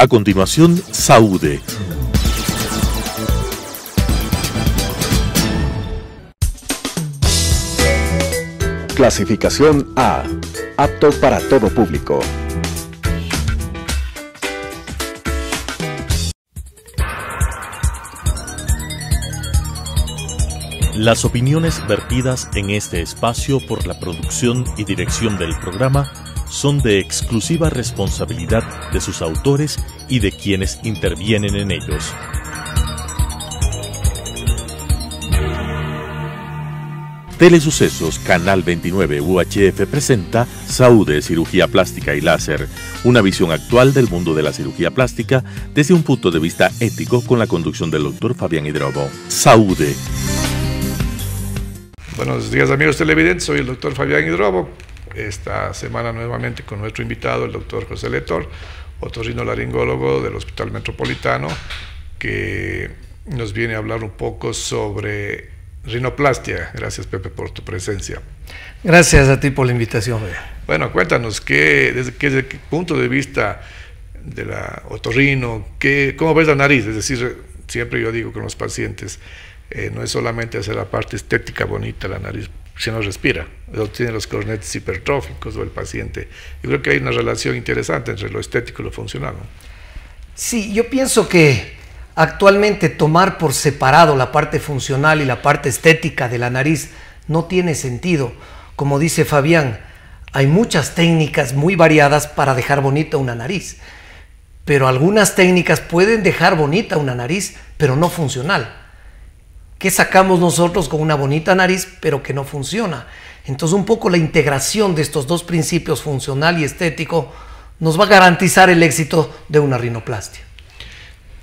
A continuación, Saúde. Clasificación A. Apto para todo público. Las opiniones vertidas en este espacio por la producción y dirección del programa son de exclusiva responsabilidad de sus autores y de quienes intervienen en ellos. Telesucesos Canal 29 UHF presenta Saúde, Cirugía Plástica y Láser, una visión actual del mundo de la cirugía plástica desde un punto de vista ético con la conducción del doctor Fabián Hidrobo. Saúde. Buenos días, amigos televidentes, soy el doctor Fabián Hidrobo. Esta semana nuevamente con nuestro invitado, el doctor José Letor, otorrinolaringólogo del Hospital Metropolitano, que nos viene a hablar un poco sobre rinoplastia. Gracias, Pepe, por tu presencia. Gracias a ti por la invitación. Bueno, cuéntanos, desde qué punto de vista de la otorrino, ¿cómo ves la nariz? Es decir, siempre yo digo con los pacientes, no es solamente hacer la parte estética bonita, la nariz, si no respira, o tiene los cornetes hipertróficos o el paciente. Yo creo que hay una relación interesante entre lo estético y lo funcional, ¿no? Sí, yo pienso que actualmente tomar por separado la parte funcional y la parte estética de la nariz no tiene sentido. Como dice Fabián, hay muchas técnicas muy variadas para dejar bonita una nariz, pero algunas técnicas pueden dejar bonita una nariz, pero no funcional. ¿Qué sacamos nosotros con una bonita nariz, pero que no funciona? Entonces, un poco la integración de estos dos principios, funcional y estético, nos va a garantizar el éxito de una rinoplastia.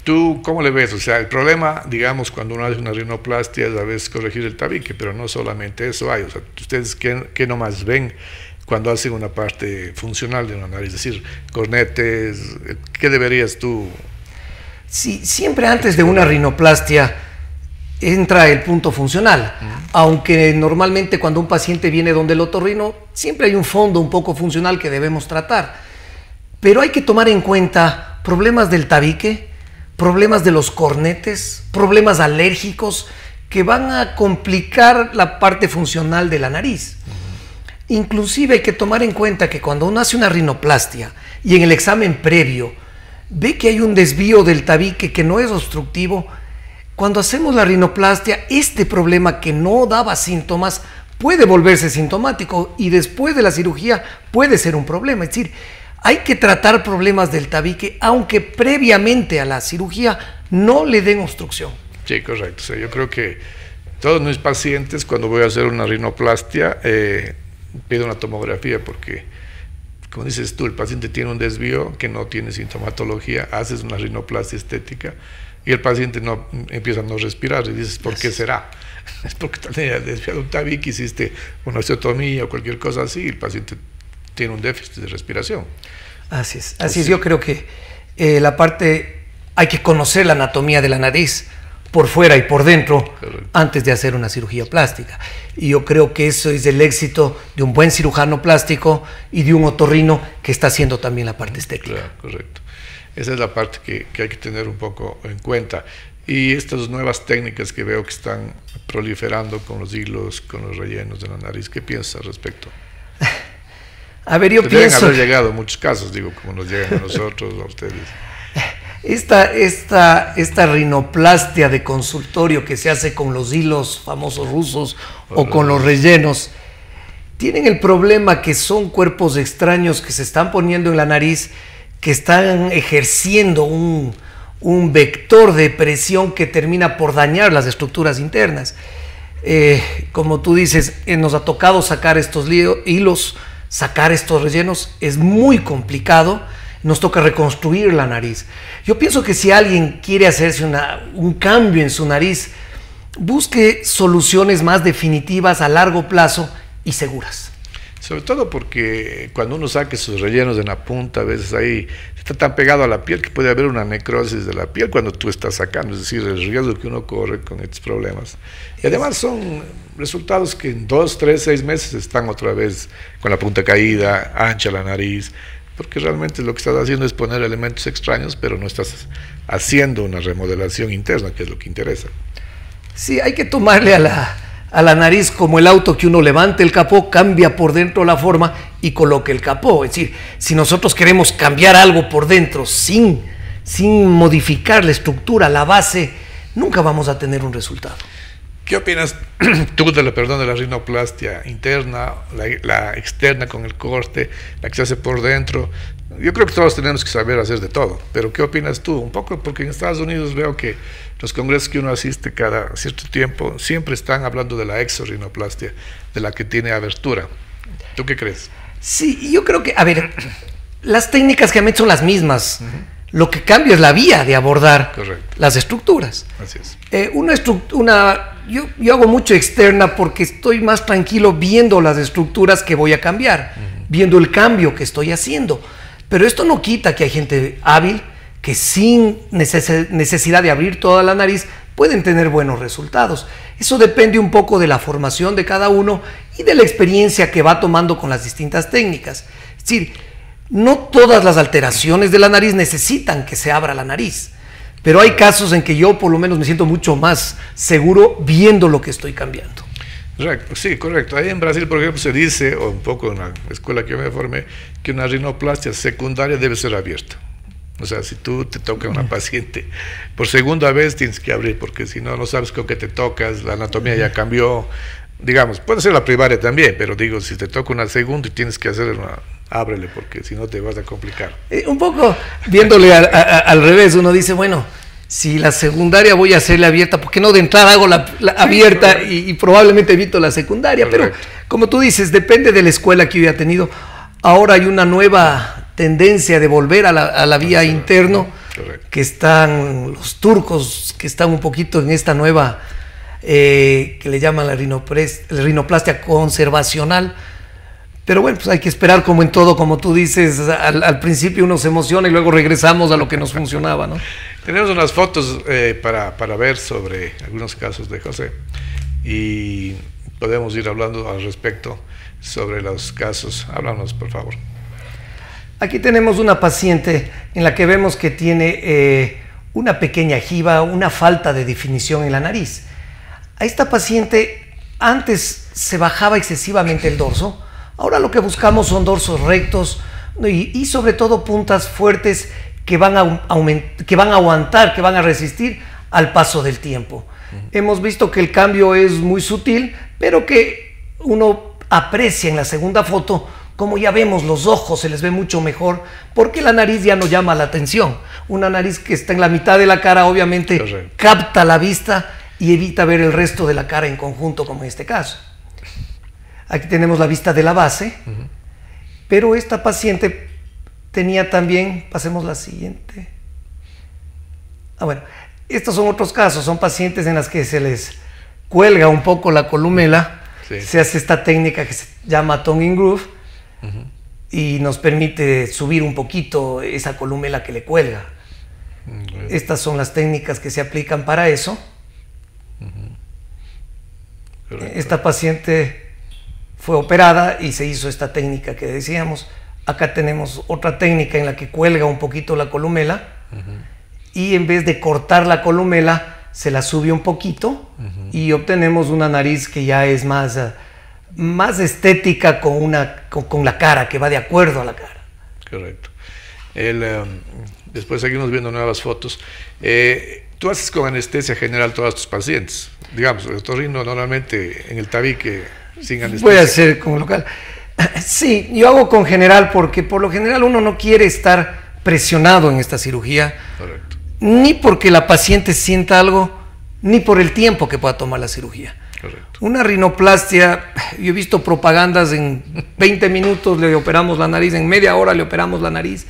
¿Tú cómo le ves? O sea, el problema, digamos, cuando uno hace una rinoplastia es a veces corregir el tabique, pero no solamente eso hay. O sea, ¿ustedes qué nomás ven cuando hacen una parte funcional de una nariz? Es decir, cornetes, ¿qué deberías tú? Sí, siempre antes de una rinoplastia entra el punto funcional, aunque normalmente cuando un paciente viene donde el otorrino, siempre hay un fondo un poco funcional que debemos tratar, pero hay que tomar en cuenta problemas del tabique, problemas de los cornetes, problemas alérgicos que van a complicar la parte funcional de la nariz. Inclusive hay que tomar en cuenta que cuando uno hace una rinoplastia y en el examen previo ve que hay un desvío del tabique que no es obstructivo, cuando hacemos la rinoplastia, este problema que no daba síntomas puede volverse sintomático y después de la cirugía puede ser un problema. Es decir, hay que tratar problemas del tabique, aunque previamente a la cirugía no le den obstrucción. Sí, correcto. O sea, yo creo que todos mis pacientes, cuando voy a hacer una rinoplastia, pido una tomografía porque, como dices tú, el paciente tiene un desvío que no tiene sintomatología, haces una rinoplastia estética, y el paciente empieza a no respirar y dices, ¿por qué será? Es porque tenía desviado un tabique, hiciste una osteotomía o cualquier cosa así, y el paciente tiene un déficit de respiración. Así es. Yo creo que hay que conocer la anatomía de la nariz por fuera y por dentro. Correcto. Antes de hacer una cirugía plástica. Y yo creo que eso es el éxito de un buen cirujano plástico y de un otorrino que está haciendo también la parte estética. Claro, correcto. Esa es la parte que hay que tener un poco en cuenta. Y estas nuevas técnicas que veo que están proliferando con los hilos, con los rellenos de la nariz, ¿qué piensas al respecto? A ver, yo pienso... Deben haber llegado muchos casos, digo, como nos llegan a nosotros, a ustedes. Esta rinoplastia de consultorio que se hace con los hilos famosos rusos o con los rellenos, tienen el problema que son cuerpos extraños que se están poniendo en la nariz, que están ejerciendo un vector de presión que termina por dañar las estructuras internas. Como tú dices, nos ha tocado sacar estos hilos, sacar estos rellenos, es muy complicado, nos toca reconstruir la nariz. Yo pienso que si alguien quiere hacerse un cambio en su nariz, busque soluciones más definitivas a largo plazo y seguras. Sobre todo porque cuando uno saca esos rellenos en la punta, a veces ahí está tan pegado a la piel que puede haber una necrosis de la piel cuando tú estás sacando, es decir, el riesgo que uno corre con estos problemas. Y además son resultados que en 2, 3, 6 meses están otra vez con la punta caída, ancha la nariz, porque realmente lo que estás haciendo es poner elementos extraños, pero no estás haciendo una remodelación interna, que es lo que interesa. Sí, hay que tomarle a la nariz como el auto, que uno levante el capó, cambia por dentro la forma y coloque el capó. Es decir, si nosotros queremos cambiar algo por dentro sin modificar la estructura, la base, nunca vamos a tener un resultado. ¿Qué opinas tú de la rinoplastia interna, la externa con el corte, la que se hace por dentro? Yo creo que todos tenemos que saber hacer de todo, pero ¿qué opinas tú? Un poco, porque en Estados Unidos veo que los congresos que uno asiste cada cierto tiempo siempre están hablando de la exorinoplastia, de la que tiene abertura. ¿Tú qué crees? Sí, yo creo que, a ver, las técnicas que han hecho son las mismas. Lo que cambia es la vía de abordar las estructuras. Así es. Yo hago mucho externa porque estoy más tranquilo viendo las estructuras que voy a cambiar, viendo el cambio que estoy haciendo. Pero esto no quita que hay gente hábil que sin necesidad de abrir toda la nariz pueden tener buenos resultados. Eso depende un poco de la formación de cada uno y de la experiencia que va tomando con las distintas técnicas. Es decir, no todas las alteraciones de la nariz necesitan que se abra la nariz, pero hay casos en que yo por lo menos me siento mucho más seguro viendo lo que estoy cambiando. Sí, correcto. Ahí en Brasil, por ejemplo, se dice, o un poco en la escuela que yo me formé, que una rinoplastia secundaria debe ser abierta. O sea, si tú te toca una paciente por segunda vez, tienes que abrir, porque si no, no sabes con qué te tocas, la anatomía ya cambió. Digamos, puede ser la primaria también, pero digo, si te toca una segunda y tienes que hacer una... ábrele, porque si no te vas a complicar. Un poco viéndole al revés, uno dice, bueno, si la secundaria voy a hacerle abierta, ¿por qué no de entrada hago la abierta y probablemente evito la secundaria? Correcto. Pero como tú dices, depende de la escuela que yo haya tenido. Ahora hay una nueva tendencia de volver a la vía interno, que están los turcos, que están un poquito en esta nueva, que le llaman la rinoplastia conservacional. Pero bueno, pues hay que esperar, como en todo, como tú dices, al principio uno se emociona y luego regresamos a lo que nos funcionaba, ¿no? Tenemos unas fotos para ver sobre algunos casos de José y podemos ir hablando al respecto sobre los casos. Háblanos, por favor. Aquí tenemos una paciente en la que vemos que tiene una pequeña jiba, una falta de definición en la nariz. A esta paciente antes se bajaba excesivamente el dorso. Ahora lo que buscamos son dorsos rectos y sobre todo puntas fuertes que van a aguantar, que van a resistir al paso del tiempo. Hemos visto que el cambio es muy sutil, pero que uno aprecia en la segunda foto, como ya vemos, los ojos se les ve mucho mejor, porque la nariz ya no llama la atención. Una nariz que está en la mitad de la cara obviamente capta la vista y evita ver el resto de la cara en conjunto, como en este caso. Aquí tenemos la vista de la base, pero esta paciente tenía también, pasemos la siguiente. Bueno, estos son otros casos, son pacientes en las que se les cuelga un poco la columela, se hace esta técnica que se llama tongue in groove, y nos permite subir un poquito esa columela que le cuelga. Estas son las técnicas que se aplican para eso. Esta paciente fue operada y se hizo esta técnica que decíamos. Acá tenemos otra técnica en la que cuelga un poquito la columela y en vez de cortar la columela se la sube un poquito y obtenemos una nariz que ya es más estética con la cara, que va de acuerdo a la cara. Correcto. Después seguimos viendo nuevas fotos. Tú haces con anestesia general todos tus pacientes. Digamos, el otorrino normalmente en el tabique sin anestesia. Voy a hacer con local. Sí, yo hago con general porque por lo general uno no quiere estar presionado en esta cirugía. Correcto. Ni porque la paciente sienta algo, ni por el tiempo que pueda tomar la cirugía. Correcto. Una rinoplastia, yo he visto propagandas en 20 minutos le operamos la nariz, en media hora le operamos la nariz.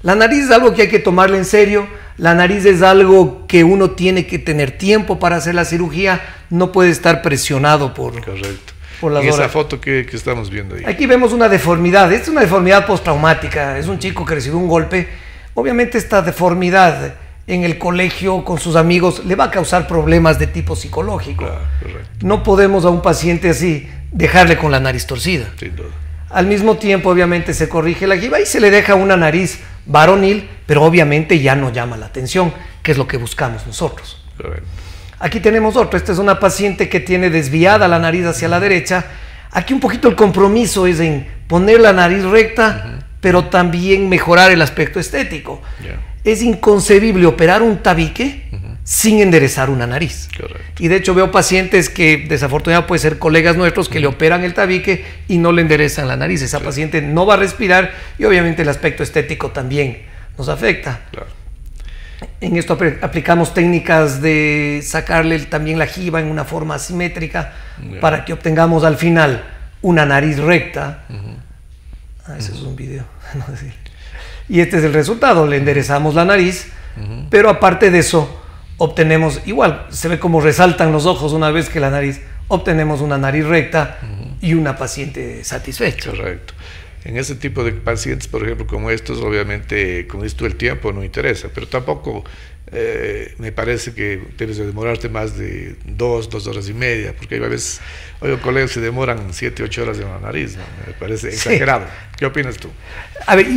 La nariz es algo que hay que tomarle en serio, la nariz es algo que uno tiene que tener tiempo para hacer la cirugía, no puede estar presionado por... Correcto. Por las en horas. esa foto que estamos viendo ahí. Aquí vemos una deformidad, esta es una deformidad postraumática, es un chico que recibió un golpe. Obviamente esta deformidad en el colegio con sus amigos le va a causar problemas de tipo psicológico. Claro, correcto. No podemos a un paciente así dejarle con la nariz torcida. Sin duda. Al mismo tiempo, obviamente, se corrige la giba y se le deja una nariz varonil, pero obviamente ya no llama la atención, que es lo que buscamos nosotros. Correcto. Aquí tenemos otro. Esta es una paciente que tiene desviada la nariz hacia la derecha. Aquí un poquito el compromiso es en poner la nariz recta, pero también mejorar el aspecto estético. Es inconcebible operar un tabique sin enderezar una nariz. Correcto. Y de hecho veo pacientes que desafortunadamente pueden ser colegas nuestros que le operan el tabique y no le enderezan la nariz. Esa paciente no va a respirar y obviamente el aspecto estético también nos afecta. Claro. En esto aplicamos técnicas de sacarle también la giba en una forma asimétrica para que obtengamos al final una nariz recta. Ese es un video. Y este es el resultado. Le enderezamos la nariz, pero aparte de eso obtenemos, igual, se ve como resaltan los ojos una vez que la nariz, obtenemos una nariz recta y una paciente satisfecha. Correcto. En ese tipo de pacientes, por ejemplo, como estos, obviamente, como dices tú, el tiempo no interesa, pero tampoco me parece que debes de demorarte más de 2 horas y media, porque hay veces, oigo, colegas se demoran 7, 8 horas en la nariz, ¿no? Me parece exagerado. ¿Qué opinas tú? A ver,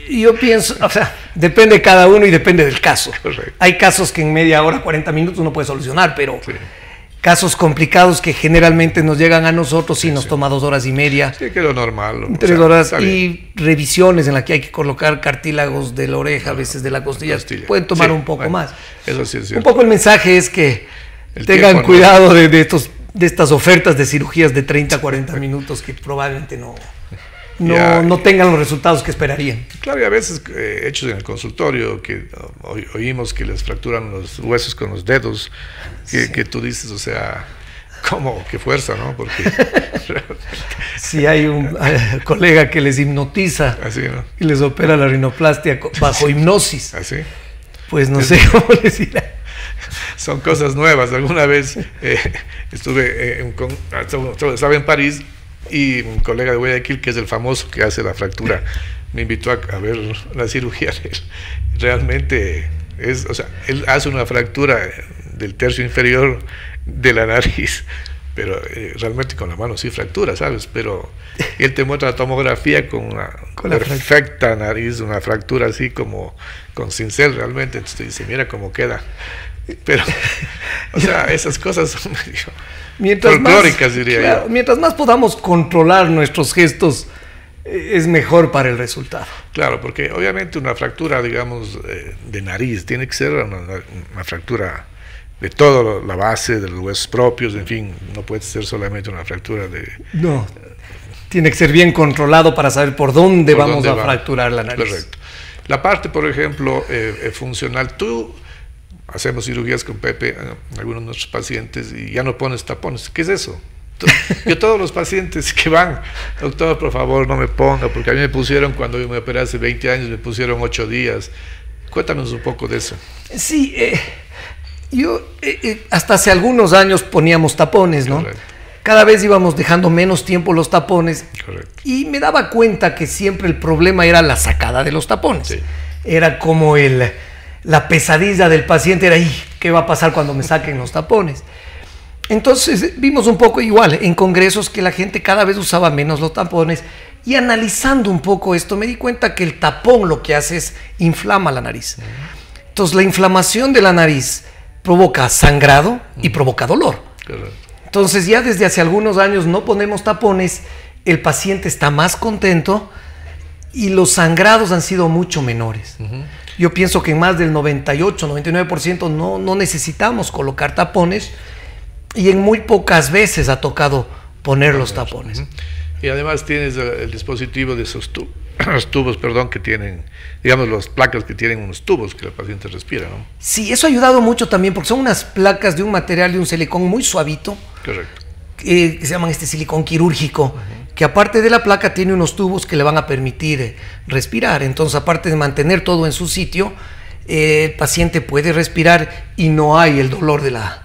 yo pienso, o sea, depende de cada uno y depende del caso. Correcto. Hay casos que en media hora, 40 minutos uno puede solucionar, pero casos complicados que generalmente nos llegan a nosotros sí nos toma 2 horas y media. Sí, que es lo normal. 3 horas y revisiones en las que hay que colocar cartílagos de la oreja, a veces de la costilla, pueden tomar un poco más. Eso sí es cierto. Un poco el mensaje es que El tengan tiempo, cuidado de estas ofertas de cirugías de 30 a 40 minutos que probablemente no tengan los resultados que esperarían. Claro, y a veces hechos en el consultorio, que oímos que les fracturan los huesos con los dedos, que tú dices, o sea, ¿cómo? ¿Qué fuerza, no? Porque si hay un colega que les hipnotiza así, ¿no? y les opera la rinoplastia bajo hipnosis, ¿Así? Pues no sé cómo les dirá. Son cosas nuevas. Alguna vez estaba en París y un colega de Guayaquil, que es el famoso que hace la fractura, me invitó a ver la cirugía de él. Realmente él hace una fractura del tercio inferior de la nariz, pero realmente con la mano sí fractura, ¿sabes? Pero él te muestra la tomografía con una perfecta nariz, una fractura así como con cincel realmente. Entonces te dice, mira cómo queda. Pero, o sea, esas cosas son medio folclóricas, diría yo. Mientras más podamos controlar nuestros gestos, es mejor para el resultado. Claro, porque obviamente una fractura, digamos, de nariz, tiene que ser una fractura de toda la base, de los huesos propios, en fin, no puede ser solamente una fractura de... No, tiene que ser bien controlado para saber por dónde vamos a fracturar la nariz. Correcto. La parte, por ejemplo, funcional, hacemos cirugías con Pepe, algunos de nuestros pacientes, y ya no pones tapones. ¿Qué es eso? Yo todos los pacientes que van, doctor, por favor, no me ponga, porque a mí me pusieron, cuando yo me operé hace 20 años, me pusieron 8 días. Cuéntanos un poco de eso. Sí, yo hasta hace algunos años poníamos tapones, ¿no? Correcto. Cada vez íbamos dejando menos tiempo los tapones. Correcto. Y me daba cuenta que siempre el problema era la sacada de los tapones. Sí. Era como la pesadilla del paciente, era, ¿qué va a pasar cuando me saquen los tapones? Entonces vimos un poco igual en congresos que la gente cada vez usaba menos los tapones, y analizando un poco esto me di cuenta que el tapón lo que hace es inflama la nariz. Entonces la inflamación de la nariz provoca sangrado y provoca dolor. Correcto. Entonces ya desde hace algunos años no ponemos tapones, el paciente está más contento y los sangrados han sido mucho menores. Yo pienso que en más del 98, 99% no necesitamos colocar tapones, y en muy pocas veces ha tocado poner los tapones. Y además tienes el dispositivo de esos tubos, que tienen, digamos, las placas que tienen unos tubos que el paciente respira, ¿no? Sí, eso ha ayudado mucho también, porque son unas placas de un material, de un silicón muy suavito. Correcto. Que se llaman silicón quirúrgico, que aparte de la placa tiene unos tubos que le van a permitir respirar. Entonces, aparte de mantener todo en su sitio, el paciente puede respirar y no hay el dolor de la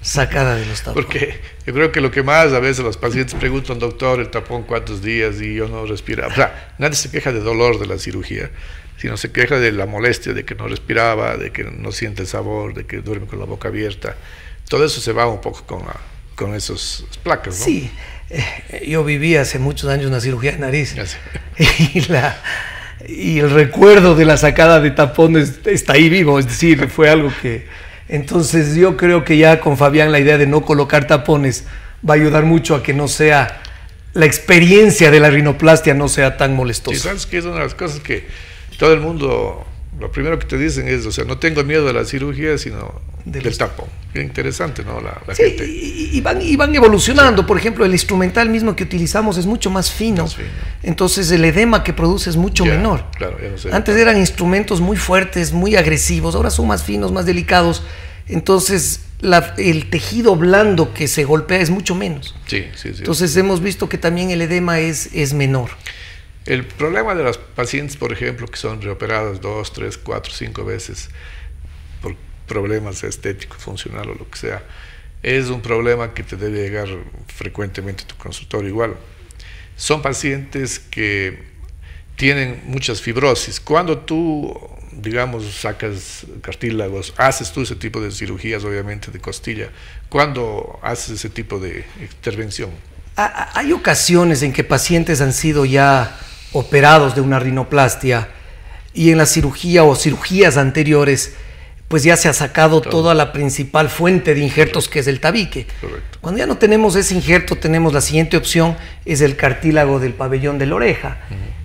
sacada de los tapones. Porque yo creo que lo que más a veces los pacientes preguntan, doctor, el tapón cuántos días y yo no respiraba. O sea, nadie se queja de dolor de la cirugía, sino se queja de la molestia, de que no respiraba, de que no siente el sabor, de que duerme con la boca abierta. Todo eso se va un poco con esas placas, ¿no? Sí, yo viví hace muchos años una cirugía de nariz y el recuerdo de la sacada de tapones está ahí vivo, es decir, fue algo que... Entonces yo creo que ya con Fabián la idea de no colocar tapones va a ayudar mucho a que no sea... la experiencia de la rinoplastia no sea tan molestosa. Sí, sabes que es una de las cosas que todo el mundo, lo primero que te dicen es, o sea, no tengo miedo de la cirugía, sino del tapón. Qué interesante, ¿no? La sí, gente. Y van evolucionando. Sí. Por ejemplo, el instrumental mismo que utilizamos es mucho más fino. Más fino. Entonces el edema que produce es mucho menor. Claro, ya no sé. Antes eran instrumentos muy fuertes, muy agresivos, ahora son más finos, más delicados. Entonces el tejido blando que se golpea es mucho menos. Sí. Entonces hemos visto que también el edema es menor. El problema de las pacientes, por ejemplo, que son reoperadas 2, 3, 4, 5 veces por problemas estéticos, funcional o lo que sea, es un problema que te debe llegar frecuentemente a tu consultorio igual. Son pacientes que tienen muchas fibrosis. Cuando tú, digamos, sacas cartílagos, haces tú ese tipo de cirugías, obviamente, de costilla, ¿cuándo haces ese tipo de intervención? Hay ocasiones en que pacientes han sido ya operados de una rinoplastia y en la cirugía o cirugías anteriores pues ya se ha sacado toda la principal fuente de injertos, que es el tabique. Correcto. Cuando ya no tenemos ese injerto, tenemos la siguiente opción, es el cartílago del pabellón de la oreja.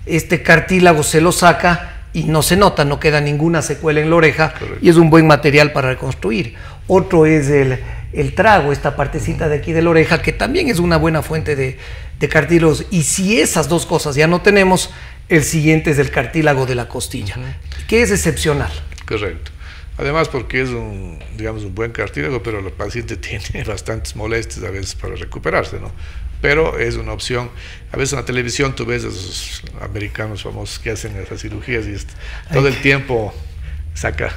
Este cartílago se lo saca y no se nota, no queda ninguna secuela en la oreja. Correcto. Y es un buen material para reconstruir. Otro es el trago, esta partecita de aquí de la oreja, que también es una buena fuente de cartílagos. Y si esas dos cosas ya no tenemos, el siguiente es el cartílago de la costilla, que es excepcional. Correcto. Además porque es un buen cartílago, pero el paciente tiene bastantes molestias a veces para recuperarse, ¿no? Pero es una opción. A veces en la televisión tú ves a esos americanos famosos que hacen esas cirugías y todo el tiempo saca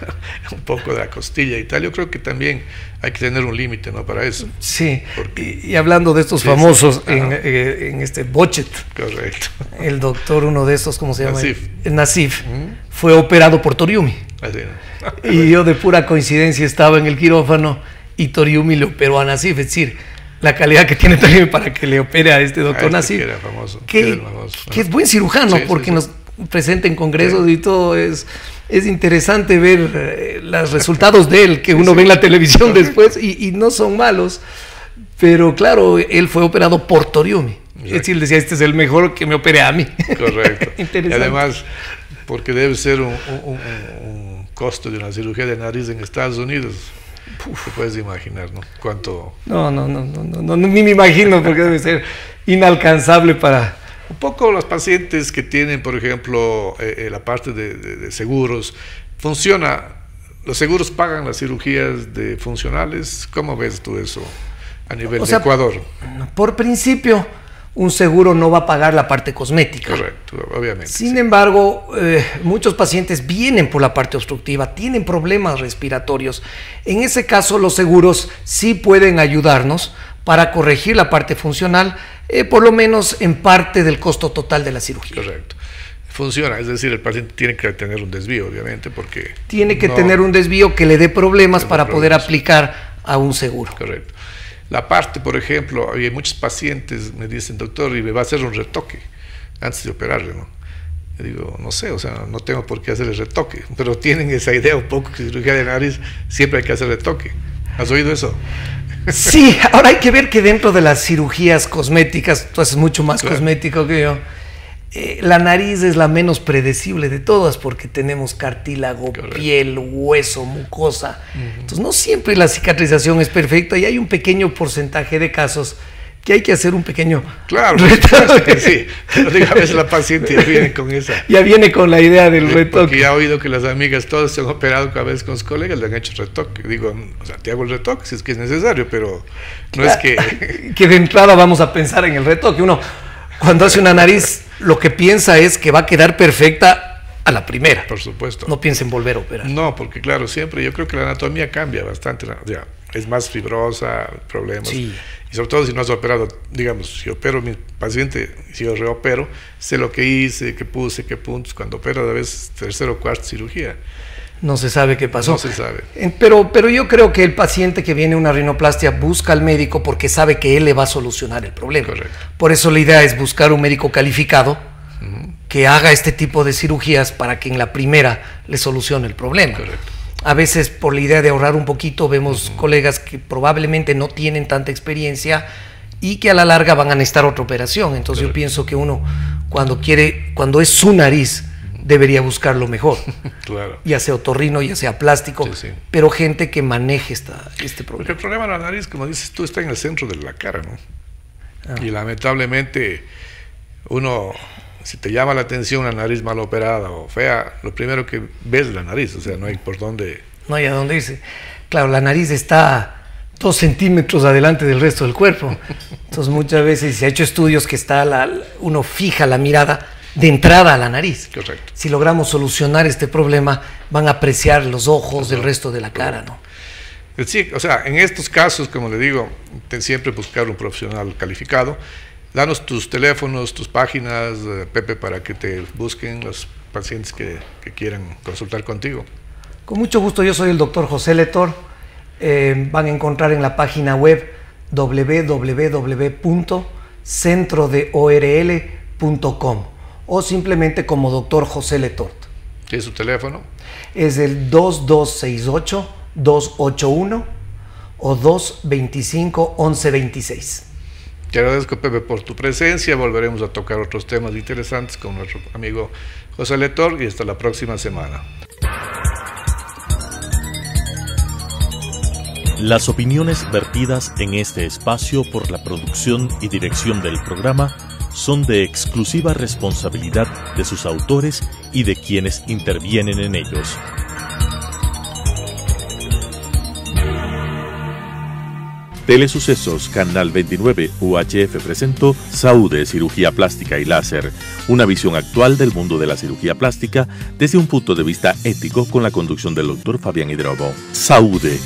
un poco de la costilla y tal. Yo creo que también hay que tener un límite, ¿no? Para eso. Sí, y hablando de estos famosos, en este Bochet, correcto, el doctor, uno de estos, ¿cómo se llama? Nasif. El Nasif, fue operado por Toriumi. Así, ¿no? Y yo de pura coincidencia estaba en el quirófano y Toriumi le operó a Nasif, es decir, la calidad que tiene Toriumi para que le opere a este doctor Nasif, que era famoso, que es buen cirujano, porque nos presenta en congresos y todo. Es interesante ver los resultados de él, que uno ve en la televisión después y no son malos, pero claro, él fue operado por Toriumi. Es decir, decía, este es el mejor que me opere a mí. Correcto. Y además, porque debe ser un costo de una cirugía de nariz en Estados Unidos. Te puedes imaginar, ¿no? ¿Cuánto? No, ni me imagino, porque debe ser inalcanzable para... Un poco los pacientes que tienen, por ejemplo, la parte de seguros, funciona, los seguros pagan las cirugías de funcionales. ¿Cómo ves tú eso a nivel de Ecuador? Por principio, un seguro no va a pagar la parte cosmética. Correcto, obviamente. Sin embargo, muchos pacientes vienen por la parte obstructiva, tienen problemas respiratorios. En ese caso, los seguros sí pueden ayudarnos para corregir la parte funcional, por lo menos en parte del costo total de la cirugía. Correcto. Funciona, es decir, el paciente tiene que tener un desvío, obviamente, porque... Tiene que tener un desvío que le dé problemas para poder aplicar a un seguro. Correcto. La parte, por ejemplo, hay muchos pacientes me dicen, doctor, y me va a hacer un retoque antes de operarle, ¿no? Yo digo, no sé, o sea, no tengo por qué hacer el retoque, pero tienen esa idea un poco que cirugía de nariz siempre hay que hacer retoque. ¿Has oído eso? Sí, ahora hay que ver que dentro de las cirugías cosméticas, tú haces mucho más cosmético que yo, la nariz es la menos predecible de todas porque tenemos cartílago, piel, hueso, mucosa. Entonces no siempre la cicatrización es perfecta y hay un pequeño porcentaje de casos que hay que hacer un pequeño retoque. Sí, pero digo, a veces la paciente ya viene con esa. Ya viene con la idea del retoque. Porque ya he oído que las amigas todas se han operado cada vez con sus colegas, le han hecho retoque. Digo, o sea, te hago el retoque si es que es necesario, pero no es que... Que de entrada vamos a pensar en el retoque. Uno, cuando hace una nariz, lo que piensa es que va a quedar perfecta a la primera. Por supuesto. No piensa en volver a operar. No, porque claro, siempre yo creo que la anatomía cambia bastante. Ya, es más fibrosa, problemas. Sí. Y sobre todo si no has operado, digamos, si opero a mi paciente, si yo reopero, sé lo que hice, qué puse, qué puntos. Cuando opero a veces tercera o cuarta cirugía. No se sabe qué pasó. No se sabe. Pero yo creo que el paciente que viene a una rinoplastia busca al médico porque sabe que él le va a solucionar el problema. Correcto. Por eso la idea es buscar un médico calificado que haga este tipo de cirugías para que en la primera le solucione el problema. Correcto. A veces por la idea de ahorrar un poquito vemos colegas que probablemente no tienen tanta experiencia y que a la larga van a necesitar otra operación. Entonces yo pienso que uno cuando es su nariz, debería buscar lo mejor. Claro. Ya sea otorrino, ya sea plástico, Sí. pero gente que maneje este Porque problema. el problema de la nariz, como dices tú, está en el centro de la cara, ¿no? Ah. Y lamentablemente uno, si te llama la atención una nariz mal operada o fea, lo primero que ves es la nariz, o sea, no hay por dónde... No hay a dónde irse. Claro, la nariz está 2 centímetros adelante del resto del cuerpo. Entonces muchas veces se ha hecho estudios que uno fija la mirada de entrada a la nariz. Correcto. Si logramos solucionar este problema, van a apreciar los ojos del resto de la cara, ¿no? Sí, o sea, en estos casos, como le digo, siempre buscar un profesional calificado. Danos tus teléfonos, tus páginas, Pepe, para que te busquen los pacientes que quieran consultar contigo. Con mucho gusto, yo soy el doctor José Letor. Van a encontrar en la página web www.centrodeorl.com o simplemente como doctor José Letort. ¿Qué es su teléfono? Es el 2268-281 o 225-1126. Te agradezco, Pepe, por tu presencia. Volveremos a tocar otros temas interesantes con nuestro amigo José Letor y hasta la próxima semana. Las opiniones vertidas en este espacio por la producción y dirección del programa son de exclusiva responsabilidad de sus autores y de quienes intervienen en ellos. Telesucesos Canal 29 UHF presentó Saúde, Cirugía Plástica y Láser, una visión actual del mundo de la cirugía plástica desde un punto de vista ético con la conducción del doctor Fabián Hidrobo. Saúde.